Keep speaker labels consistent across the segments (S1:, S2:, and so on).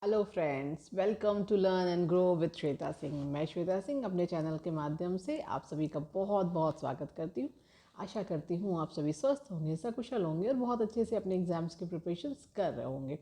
S1: Hello friends, welcome to learn and grow with Shweta Singh. मैं श्वेता सिंह अपने channel के माध्यम से आप सभी का बहुत बहुत स्वागत करती हूँ। आशा करती हूँ आप सभी स्वस्थ होंगे, सकुशल होंगे और बहुत अच्छे से अपने एग्जाम्स की प्रिपरेशंस कर रहे होंगे।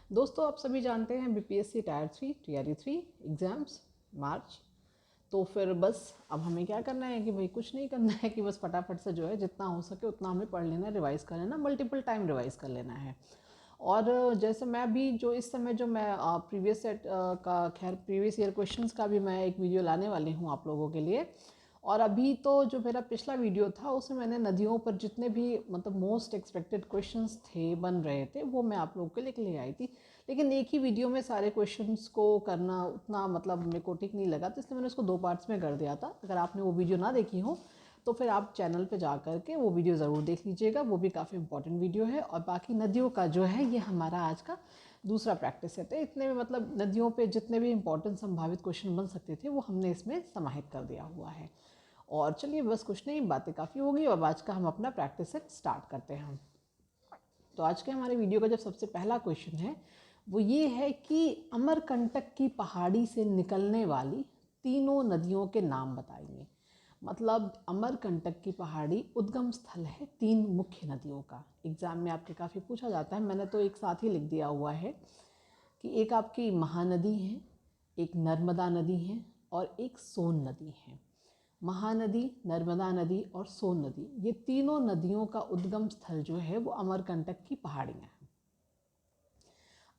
S1: दोस्तों, आप सभी जानते हैं बीपीएससी टायर 3 टीआरई 3 एग्ज़ाम्स मार्च। तो फिर बस अब हमें क्या करना है कि भाई कुछ नहीं करना है कि बस फटाफट से जो है जितना हो सके उतना हमें पढ़ लेना, रिवाइज कर लेना, मल्टीपल टाइम रिवाइज कर लेना है। और जैसे मैं भी जो इस समय जो मैं प्रीवियस सेट का खैर प्रीवियस ईयर क्वेश्चंस का भी मैं एक वीडियो लाने वाली हूँ आप लोगों के लिए। और अभी तो जो मेरा पिछला वीडियो था उसमें मैंने नदियों पर जितने भी मतलब मोस्ट एक्सपेक्टेड क्वेश्चंस थे बन रहे थे वो मैं आप लोगों के लिए आई थी। लेकिन एक ही वीडियो में सारे क्वेश्चंस को करना उतना मतलब मेरे को ठीक नहीं लगा, तो इसलिए मैंने उसको 2 पार्ट्स में कर दिया था। अगर आपने वो वीडियो ना देखी हो तो फिर आप चैनल पे जा कर के वो वीडियो ज़रूर देख लीजिएगा, वो भी काफ़ी इंपॉर्टेंट वीडियो है। और बाकी नदियों का जो है ये हमारा आज का दूसरा प्रैक्टिस है। तो इतने में मतलब नदियों पे जितने भी इंपॉर्टेंट संभावित क्वेश्चन बन सकते थे वो हमने इसमें समाहित कर दिया हुआ है। और चलिए बस कुछ नहीं, बातें काफ़ी हो गई, अब आज का हम अपना प्रैक्टिस सेट स्टार्ट करते हैं। तो आज के हमारे वीडियो का जो सबसे पहला क्वेश्चन है वो ये है कि अमरकंटक की पहाड़ी से निकलने वाली तीनों नदियों के नाम बताइए। मतलब अमरकंटक की पहाड़ी उद्गम स्थल है 3 मुख्य नदियों का। एग्ज़ाम में आपके काफ़ी पूछा जाता है, मैंने तो एक साथ ही लिख दिया हुआ है कि एक आपकी महानदी है, एक नर्मदा नदी है और एक सोन नदी है। महानदी, नर्मदा नदी और सोन नदी, ये तीनों नदियों का उद्गम स्थल जो है वो अमरकंटक की पहाड़ियाँ हैं।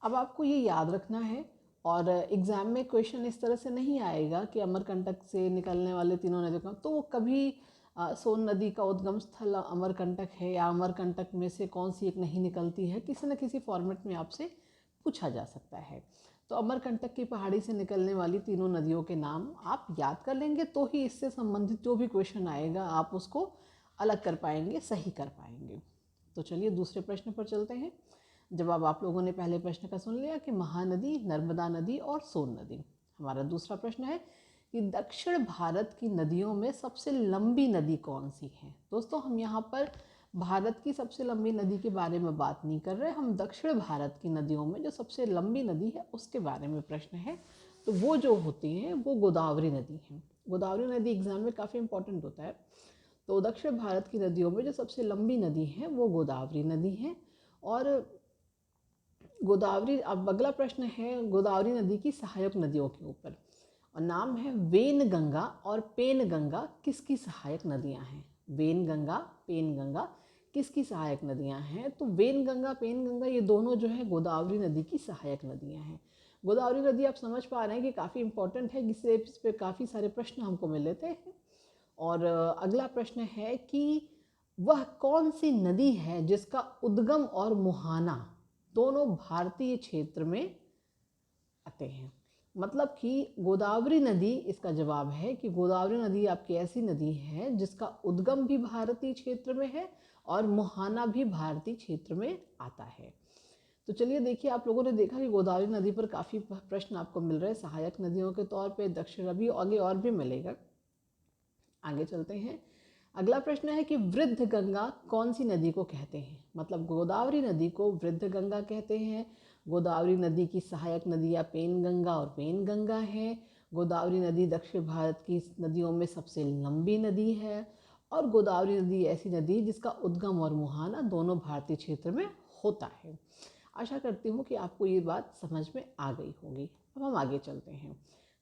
S1: अब आपको ये याद रखना है और एग्ज़ाम में क्वेश्चन इस तरह से नहीं आएगा कि अमरकंटक से निकलने वाले तीनों नदियों का, तो वो कभी सोन नदी का उद्गम स्थल अमरकंटक है या अमरकंटक में से कौन सी एक नहीं निकलती है, किसी न किसी फॉर्मेट में आपसे पूछा जा सकता है। तो अमरकंटक की पहाड़ी से निकलने वाली तीनों नदियों के नाम आप याद कर लेंगे तो ही इससे संबंधित जो भी क्वेश्चन आएगा आप उसको अलग कर पाएंगे, सही कर पाएंगे। तो चलिए दूसरे प्रश्न पर चलते हैं। जवाब आप लोगों ने पहले प्रश्न का सुन लिया कि महानदी, नर्मदा नदी और सोन नदी। हमारा दूसरा प्रश्न है कि दक्षिण भारत की नदियों में सबसे लंबी नदी कौन सी है। दोस्तों, हम यहाँ पर भारत की सबसे लंबी नदी के बारे में बात नहीं कर रहे, हम दक्षिण भारत की नदियों में जो सबसे लंबी नदी है उसके बारे में प्रश्न है। तो वो जो होती हैं वो गोदावरी नदी है। गोदावरी नदी एग्जाम में काफ़ी इंपॉर्टेंट होता है। तो दक्षिण भारत की नदियों में जो सबसे लंबी नदी है वो गोदावरी नदी है। और गोदावरी, अब अगला प्रश्न है गोदावरी नदी की सहायक नदियों के ऊपर, और नाम है वेन गंगा और पेन गंगा किसकी सहायक नदियां हैं। वेन गंगा, पेन गंगा किसकी सहायक नदियां हैं। तो वेन गंगा, पेन गंगा ये दोनों जो है गोदावरी नदी की सहायक नदियां हैं। गोदावरी नदी आप समझ पा रहे हैं कि काफ़ी इंपॉर्टेंट है, जिससे इस पर काफ़ी सारे प्रश्न हमको मिल लेते हैं। और अगला प्रश्न है कि वह कौन सी नदी है जिसका उद्गम और मुहाना दोनों भारतीय क्षेत्र में आते हैं। मतलब कि गोदावरी नदी, इसका जवाब है कि गोदावरी नदी आपकी ऐसी नदी है जिसका उद्गम भी भारतीय क्षेत्र में है और मुहाना भी भारतीय क्षेत्र में आता है। तो चलिए देखिए, आप लोगों ने देखा कि गोदावरी नदी पर काफ़ी प्रश्न आपको मिल रहे हैं सहायक नदियों के तौर पे। दक्षिण अभी आगे और भी मिलेगा। आगे चलते हैं। अगला प्रश्न है कि वृद्ध गंगा कौन सी नदी को कहते हैं। मतलब गोदावरी नदी को वृद्ध गंगा कहते हैं। गोदावरी नदी की सहायक नदियाँ पेन गंगा और पेन गंगा है। गोदावरी नदी दक्षिण भारत की नदियों में सबसे लंबी नदी है। और गोदावरी नदी ऐसी नदी जिसका उद्गम और मुहाना दोनों भारतीय क्षेत्र में होता है। आशा करती हूँ कि आपको ये बात समझ में आ गई होगी। अब हम आगे चलते हैं।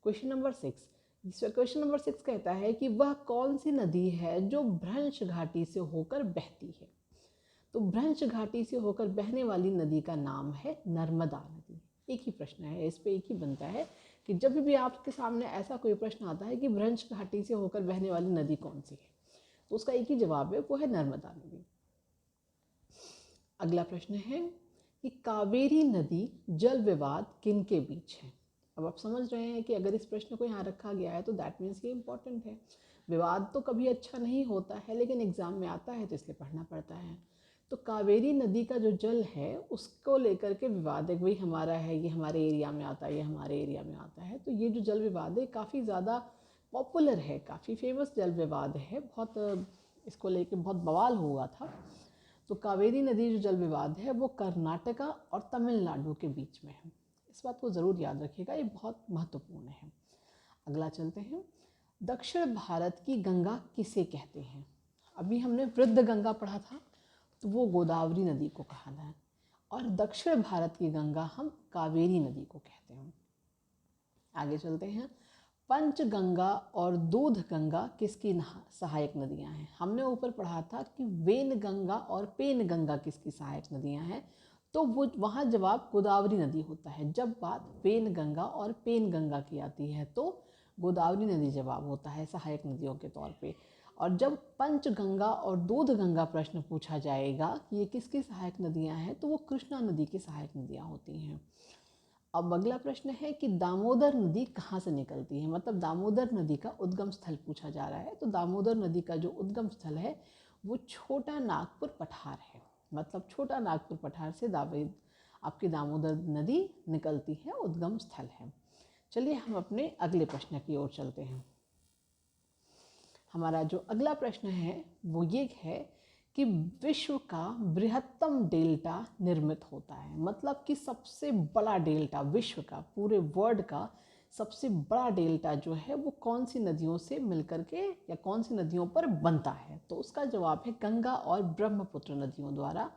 S1: Question number 6। क्वेश्चन नंबर 6 कहता है कि वह कौन सी नदी है जो भ्रंश घाटी से होकर बहती है। तो भ्रंश घाटी से होकर बहने वाली नदी का नाम है नर्मदा नदी। एक ही प्रश्न है, इस पे एक ही बनता है कि जब भी आपके सामने ऐसा कोई प्रश्न आता है कि भ्रंश घाटी से होकर बहने वाली नदी कौन सी है, तो उसका एक ही जवाब है, वो है नर्मदा नदी। अगला प्रश्न है कि कावेरी नदी जल विवाद किन के बीच है। अब आप समझ रहे हैं कि अगर इस प्रश्न को यहाँ रखा गया है तो दैट मीन्स ये इंपॉर्टेंट है। विवाद तो कभी अच्छा नहीं होता है, लेकिन एग्जाम में आता है तो इसलिए पढ़ना पड़ता है। तो कावेरी नदी का जो जल है उसको लेकर के विवाद है, वही हमारा है, ये हमारे एरिया में आता है, ये हमारे एरिया में आता है। तो ये जो जल विवाद है काफ़ी ज़्यादा पॉपुलर है, काफ़ी फेमस जल विवाद है, बहुत इसको लेके बहुत बवाल हुआ था। तो कावेरी नदी जो जल विवाद है वो कर्नाटका और तमिलनाडु के बीच में है। इस बात को ज़रूर याद रखिएगा, ये बहुत महत्वपूर्ण है। अगला चलते हैं, दक्षिण भारत की गंगा किसे कहते हैं? अभी हमने वृद्ध गंगा पढ़ा था, तो वो गोदावरी नदी को कहा है, और दक्षिण भारत की गंगा हम कावेरी नदी को कहते हैं। आगे चलते हैं, पंचगंगा और दूध गंगा किसकी सहायक नदियां हैं? हमने ऊपर पढ़ा था कि वेन गंगा और पेन गंगा किसकी सहायक नदियां हैं, तो वो वहाँ जवाब गोदावरी नदी होता है। जब बात वेन गंगा और पेन गंगा की आती है तो गोदावरी नदी जवाब होता है सहायक नदियों के तौर पे। और जब पंचगंगा और दूध गंगा प्रश्न पूछा जाएगा कि ये किसकी सहायक नदियाँ हैं, तो वो कृष्णा नदी की सहायक नदियाँ होती हैं। अब अगला प्रश्न है कि दामोदर नदी कहाँ से निकलती है? मतलब दामोदर नदी का उद्गम स्थल पूछा जा रहा है। तो दामोदर नदी का जो उद्गम स्थल है वो छोटा नागपुर पठार है। मतलब छोटा नागपुर पठार से आपकी दामोदर नदी निकलती है, उद्गम स्थल है। चलिए हम अपने अगले प्रश्न की ओर चलते हैं। हमारा जो अगला प्रश्न है वो ये है कि विश्व का बृहत्तम डेल्टा निर्मित होता है। मतलब कि सबसे बड़ा डेल्टा विश्व का, पूरे वर्ल्ड का सबसे बड़ा डेल्टा जो है वो कौन सी नदियों से मिलकर के या कौन सी नदियों पर बनता है? तो उसका जवाब है गंगा और ब्रह्मपुत्र नदियों द्वारा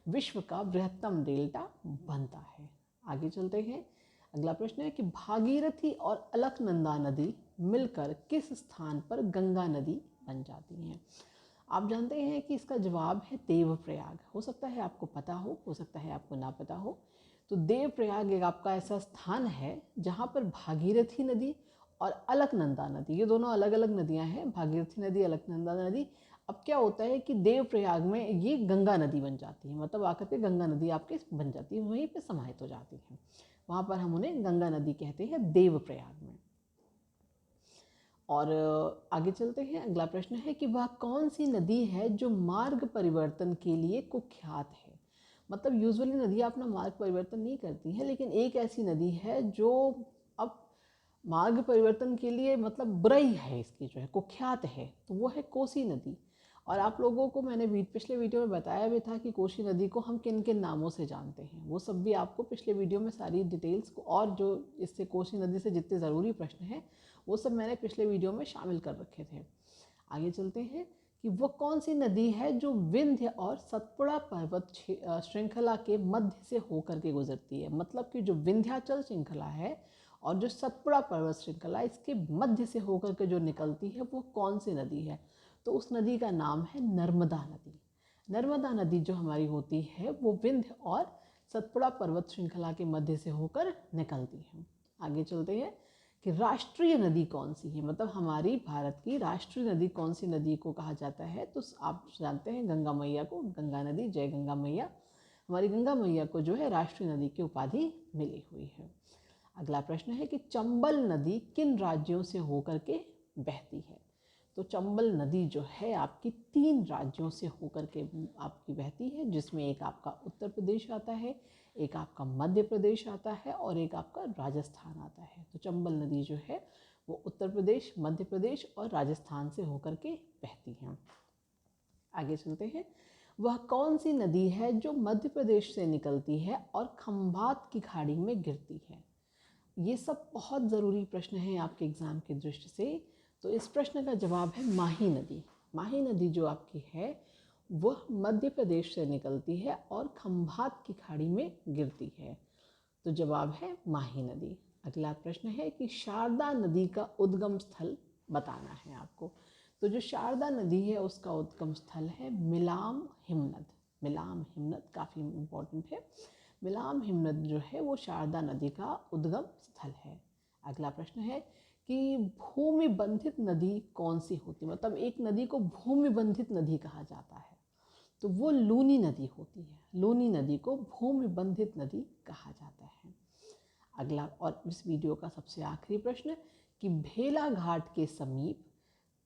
S1: विश्व का बृहत्तम डेल्टा बनता है। आगे चलते हैं, अगला प्रश्न है कि भागीरथी और अलकनंदा नदी मिलकर किस स्थान पर गंगा नदी बन जाती हैं? आप जानते हैं कि इसका जवाब है देवप्रयाग। हो सकता है आपको पता हो सकता है आपको ना पता हो। तो देवप्रयाग एक आपका ऐसा स्थान है जहाँ पर भागीरथी नदी और अलकनंदा नदी, ये दोनों अलग अलग नदियाँ हैं, भागीरथी नदी, अलकनंदा नदी। अब क्या होता है कि देवप्रयाग में ये गंगा नदी बन जाती है, मतलब आकर के गंगा नदी आपके बन जाती है, वहीं पे समाहित हो जाती है। वहाँ पर हम उन्हें गंगा नदी कहते हैं देवप्रयाग में। और आगे चलते हैं, अगला प्रश्न है कि वह कौन सी नदी है जो मार्ग परिवर्तन के लिए कुख्यात है? मतलब यूजुअली नदियाँ अपना मार्ग परिवर्तन नहीं करती हैं, लेकिन एक ऐसी नदी है जो अब मार्ग परिवर्तन के लिए मतलब बुराई है इसकी, जो है कुख्यात है, तो वो है कोसी नदी। और आप लोगों को मैंने पिछले वीडियो में बताया भी था कि कोसी नदी को हम किन किन नामों से जानते हैं। वो सब भी आपको पिछले वीडियो में सारी डिटेल्स को, और जो इससे कोसी नदी से जितने ज़रूरी प्रश्न हैं वो सब मैंने पिछले वीडियो में शामिल कर रखे थे। आगे चलते हैं कि वो कौन सी नदी है जो विंध्य और सतपुड़ा पर्वत श्रृंखला के मध्य से होकर के गुजरती है? मतलब कि जो विंध्याचल श्रृंखला है और जो सतपुड़ा पर्वत श्रृंखला, इसके मध्य से होकर के जो निकलती है वो कौन सी नदी है? तो उस नदी का नाम है नर्मदा नदी। नर्मदा नदी जो हमारी होती है वो विंध्य और सतपुड़ा पर्वत श्रृंखला के मध्य से होकर निकलती है। आगे चलते हैं कि राष्ट्रीय नदी कौन सी है? मतलब हमारी भारत की राष्ट्रीय नदी कौन सी नदी को कहा जाता है? तो आप जानते हैं गंगा मैया को, गंगा नदी, जय गंगा मैया। हमारी गंगा मैया को जो है राष्ट्रीय नदी की उपाधि मिली हुई है। अगला प्रश्न है कि चंबल नदी किन राज्यों से होकर के बहती है? तो चंबल नदी जो है आपकी 3 राज्यों से होकर के आपकी बहती है, जिसमें एक आपका उत्तर प्रदेश आता है, एक आपका मध्य प्रदेश आता है और एक आपका राजस्थान आता है। तो चंबल नदी जो है वो उत्तर प्रदेश, मध्य प्रदेश और राजस्थान से होकर के बहती हैं। आगे चलते हैं, वह कौन सी नदी है जो मध्य प्रदेश से निकलती है और खंभात की खाड़ी में गिरती है? ये सब बहुत ज़रूरी प्रश्न हैं आपके एग्ज़ाम की दृष्टि से। तो इस प्रश्न का जवाब है माही नदी। माही नदी जो आपकी है वह मध्य प्रदेश से निकलती है और खंभात की खाड़ी में गिरती है। तो जवाब है माही नदी। अगला प्रश्न है कि शारदा नदी का उद्गम स्थल बताना है आपको। तो जो शारदा नदी है उसका उद्गम स्थल है मिलाम हिमनद। मिलाम हिमनद काफ़ी इम्पोर्टेंट है। मिलाम हिमनद जो है वो शारदा नदी का उद्गम स्थल है। अगला प्रश्न है कि भूमि बंधित नदी कौन सी होती है? मतलब एक नदी को भूमि बंधित नदी कहा जाता है, तो वो लूनी नदी होती है। लूनी नदी को भूमि बंधित नदी कहा जाता है। अगला और इस वीडियो का सबसे आखिरी प्रश्न कि भेला घाट के समीप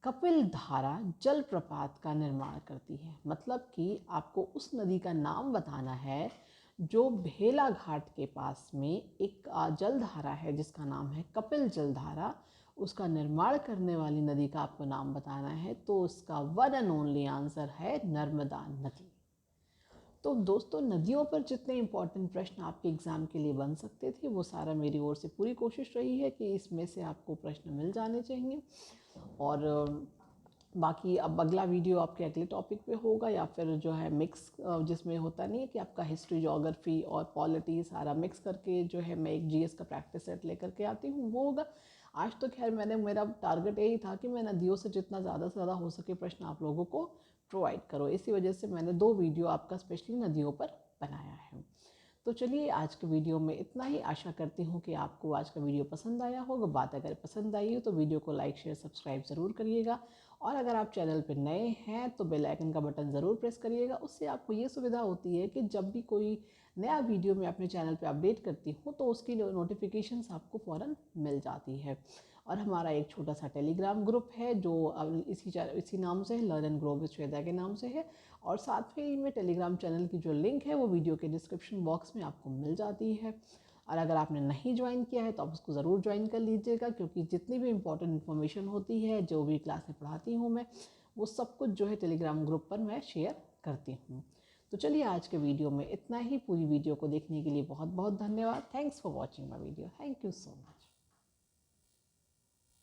S1: कपिल धारा जलप्रपात का निर्माण करती है। मतलब कि आपको उस नदी का नाम बताना है जो भेला घाट के पास में एक जलधारा है जिसका नाम है कपिल जलधारा, उसका निर्माण करने वाली नदी का आपको नाम बताना है। तो उसका वन एंड ओनली आंसर है नर्मदा नदी। तो दोस्तों, नदियों पर जितने इम्पोर्टेंट प्रश्न आपके एग्ज़ाम के लिए बन सकते थे, वो सारा मेरी ओर से पूरी कोशिश रही है कि इसमें से आपको प्रश्न मिल जाने चाहिए। और बाकी अब अगला वीडियो आपके अगले टॉपिक पे होगा, या फिर जो है मिक्स, जिसमें होता नहीं है कि आपका हिस्ट्री, ज्योग्राफी और पॉलिटी सारा मिक्स करके जो है मैं एक जीएस का प्रैक्टिस सेट लेकर के आती हूँ, वो होगा। आज तो खैर मेरा टारगेट यही था कि मैं नदियों से जितना ज़्यादा से ज़्यादा हो सके प्रश्न आप लोगों को प्रोवाइड करो। इसी वजह से मैंने 2 वीडियो आपका स्पेशली नदियों पर बनाया है। तो चलिए, आज के वीडियो में इतना ही। आशा करती हूँ कि आपको आज का वीडियो पसंद आया होगा। बात अगर पसंद आई हो तो वीडियो को लाइक, शेयर, सब्सक्राइब ज़रूर करिएगा। और अगर आप चैनल पर नए हैं तो बेल आइकन का बटन ज़रूर प्रेस करिएगा। उससे आपको ये सुविधा होती है कि जब भी कोई नया वीडियो मैं अपने चैनल पे अपडेट करती हूँ तो उसकी नोटिफिकेशंस आपको फ़ौरन मिल जाती है। और हमारा एक छोटा सा टेलीग्राम ग्रुप है जो इसी नाम से है, learn and grow with Shweta के नाम से है। और साथ ही में टेलीग्राम चैनल की जो लिंक है वो वीडियो के डिस्क्रिप्शन बॉक्स में आपको मिल जाती है। और अगर आपने नहीं ज्वाइन किया है तो आप उसको ज़रूर ज्वाइन कर लीजिएगा, क्योंकि जितनी भी इम्पोर्टेंट इन्फॉर्मेशन होती है, जो भी क्लास में पढ़ाती हूँ मैं, वो सब कुछ जो है टेलीग्राम ग्रुप पर मैं शेयर करती हूँ। तो चलिए, आज के वीडियो में इतना ही। पूरी वीडियो को देखने के लिए बहुत बहुत धन्यवाद। Thanks for watching my video. Thank you so much.